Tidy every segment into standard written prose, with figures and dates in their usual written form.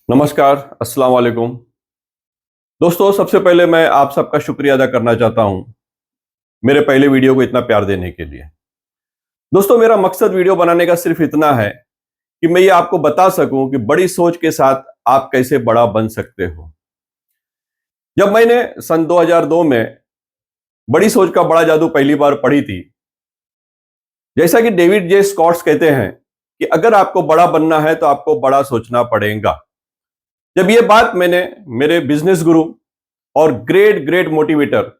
नमस्कार, अस्सलाम वालेकुम। दोस्तों, सबसे पहले मैं आप सबका शुक्रिया अदा करना चाहता हूं मेरे पहले वीडियो को इतना प्यार देने के लिए। दोस्तों, मेरा मकसद वीडियो बनाने का सिर्फ इतना है कि मैं ये आपको बता सकूं कि बड़ी सोच के साथ आप कैसे बड़ा बन सकते हो। जब मैंने सन 2002 में बड़ी सोच का बड़ा जादू पहली बार पढ़ी थी, जैसा कि डेविड जे स्कॉट्स कहते हैं कि अगर आपको बड़ा बनना है तो आपको बड़ा सोचना पड़ेगा। जब ये बात मैंने मेरे बिजनेस गुरु और great great motivator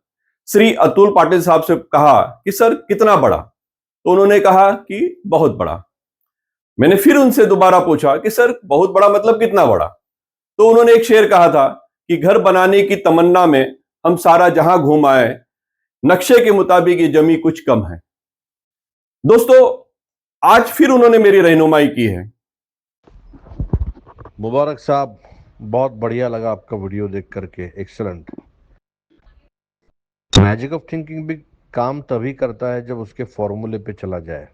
Shri Atul Patil साहब से कहा कि सर कितना बड़ा, तो उन्होंने कहा कि बहुत बड़ा। मैंने फिर उनसे दोबारा पूछा कि सर बहुत बड़ा मतलब कितना बड़ा, तो उन्होंने एक शेर कहा था कि घर बनाने की तमन्ना में हम सारा जहां घूम आए, नक्शे के मुताबिक ये जमी कुछ कम है। दोस्तों, आज फिर उन्होंने मेरी रहनुमाई की है। मुबारक साहब, बहुत बढ़िया लगा आपका वीडियो देख करके। एक्सलेंट। मैजिक ऑफ थिंकिंग भी काम तभी करता है जब उसके फॉर्मूले पे चला जाए।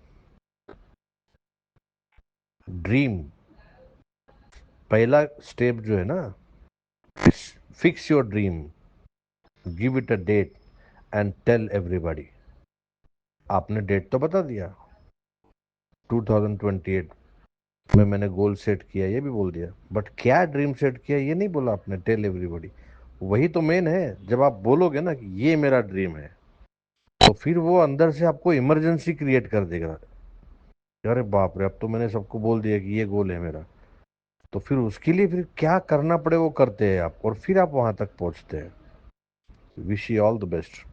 ड्रीम पहला स्टेप जो है ना, fix your dream, give it a date and tell everybody. आपने डेट तो बता दिया 2028 में मैंने गोल सेट किया, ये भी बोल दिया, बट क्या ड्रीम सेट किया ये नहीं बोला आपने। टेल एवरीबॉडी, वही तो मेन है। जब आप बोलोगे ना कि ये मेरा ड्रीम है, तो फिर वो अंदर से आपको इमरजेंसी क्रिएट कर देगा। अरे बाप रे, अब तो मैंने सबको बोल दिया कि ये गोल है मेरा। तो फिर उसके लिए फिर क्या करना पड़े वो करते हैं आप, और फिर आप वहां तक पहुंचते हैं। Wish you all the best.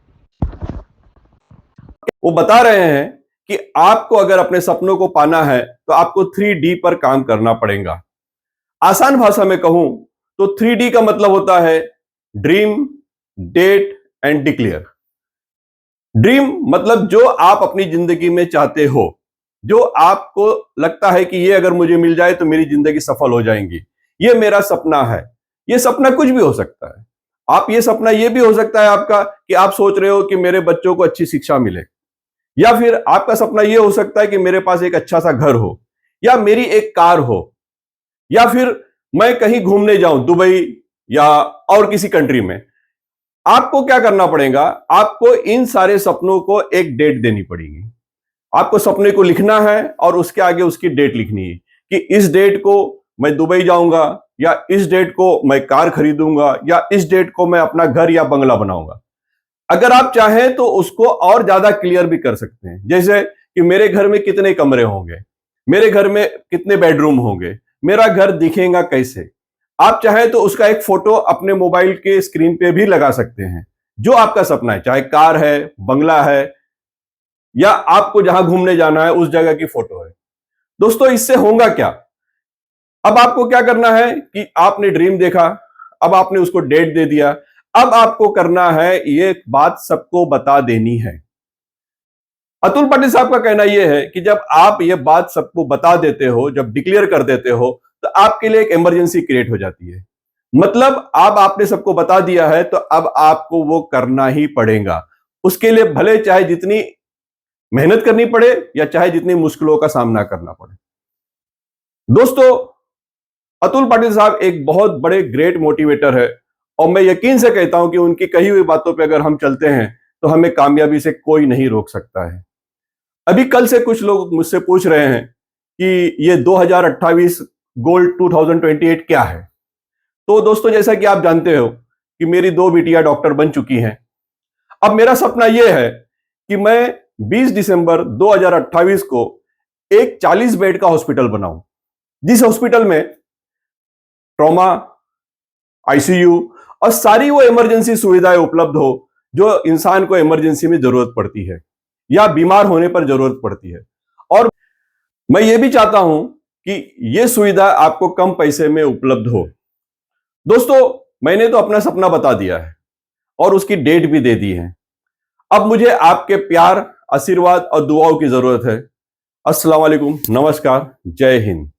वो बता रहे हैं कि आपको अगर अपने सपनों को पाना है तो आपको 3D पर काम करना पड़ेगा। आसान भाषा में कहूं तो 3D का मतलब होता है dream, date and declare. Dream मतलब जो आप अपनी जिंदगी में चाहते हो, जो आपको लगता है कि ये अगर मुझे मिल जाए तो मेरी जिंदगी सफल हो जाएगी, ये मेरा सपना है। ये सपना कुछ भी हो सकता है। आप ये सपना ये भी हो सकता है आपका कि आप सोच रहे हो कि मेरे बच्चों को अच्छी शिक्षा मिले, या फिर आपका सपना यह हो सकता है कि मेरे पास एक अच्छा सा घर हो, या मेरी एक कार हो, या फिर मैं कहीं घूमने जाऊं दुबई या और किसी कंट्री में। आपको क्या करना पड़ेगा? आपको इन सारे सपनों को एक डेट देनी पड़ेगी। आपको सपने को लिखना है और उसके आगे उसकी डेट लिखनी है कि इस डेट को मैं दुबई जाऊंगा, या इस डेट को मैं कार खरीदूंगा, या इस डेट को मैं अपना घर या बंगला बनाऊंगा। अगर आप चाहें तो उसको और ज्यादा क्लियर भी कर सकते हैं, जैसे कि मेरे घर में कितने कमरे होंगे, मेरे घर में कितने बेडरूम होंगे, मेरा घर दिखेगा कैसे। आप चाहें तो उसका एक फोटो अपने मोबाइल के स्क्रीन पे भी लगा सकते हैं। जो आपका सपना है, चाहे कार है, बंगला है, या आपको जहां घूमने जाना है उस जगह की फोटो है। दोस्तों, इससे होगा क्या? अब आपको क्या करना है कि आपने ड्रीम देखा, अब आपने उसको डेट दे दिया, अब आपको करना है ये बात सबको बता देनी है। अतुल पाटिल साहब का कहना यह है कि जब आप ये बात सबको बता देते हो, जब डिक्लेयर कर देते हो, तो आपके लिए एक इमरजेंसी क्रिएट हो जाती है। मतलब अब आपने सबको बता दिया है तो अब आपको वो करना ही पड़ेगा। उसके लिए भले चाहे जितनी मेहनत करनी पड़े या चाहे जितनी मुश्किलों का सामना करना पड़े। दोस्तों, अतुल पाटिल साहब एक बहुत बड़े ग्रेट मोटिवेटर है, और मैं यकीन से कहता हूं कि उनकी कही हुई बातों पर अगर हम चलते हैं तो हमें कामयाबी से कोई नहीं रोक सकता है। अभी कल से कुछ लोग मुझसे पूछ रहे हैं कि ये 2028 गोल 2028 क्या है। तो दोस्तों, जैसा कि आप जानते हो कि मेरी दो बिटियां डॉक्टर बन चुकी हैं। अब मेरा सपना यह है कि मैं 20 दिसंबर 2028 को एक 40 बेड का हॉस्पिटल बनाऊं, जिस हॉस्पिटल में ट्रॉमा, आईसीयू और सारी वो इमरजेंसी सुविधाएं उपलब्ध हो जो इंसान को इमरजेंसी में जरूरत पड़ती है या बीमार होने पर जरूरत पड़ती है। और मैं ये भी चाहता हूं कि ये सुविधा आपको कम पैसे में उपलब्ध हो। दोस्तों, मैंने तो अपना सपना बता दिया है और उसकी डेट भी दे दी है। अब मुझे आपके प्यार, आशीर्वाद और दुआओं की जरूरत है। अस्सलाम वालेकुम, नमस्कार, जय हिंद।